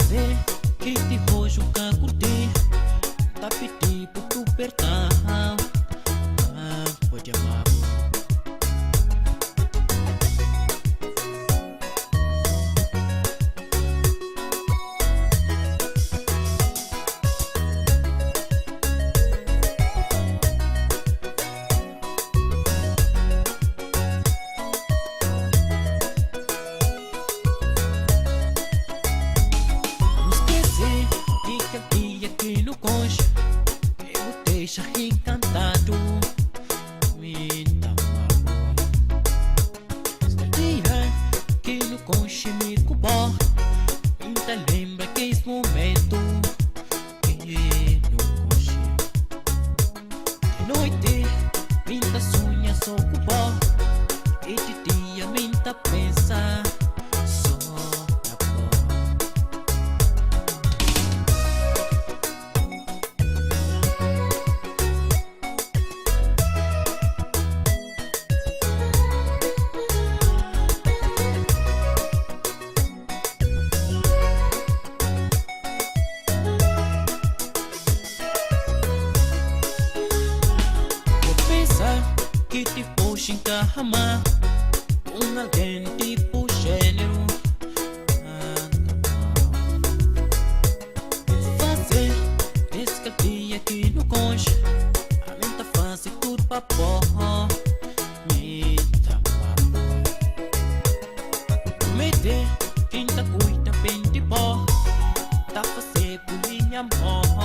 esquecer que te hoje nunca curti. Tá pedi por tu apertar. Pode amar. Deixa encantado, me dá amor. Dia que no conche me cubó, ainda lembra que esse momento que no conche. De noite, minta sonha só cubó, e de dia minta pensa só na boa. Que te puxa em cama com alguém tipo gênero. Fazer esse dia aqui no conche, a mente faz tudo pra porra. Me dá amor. Prometer quem tá cuida bem de boa, tá fazer por minha amor.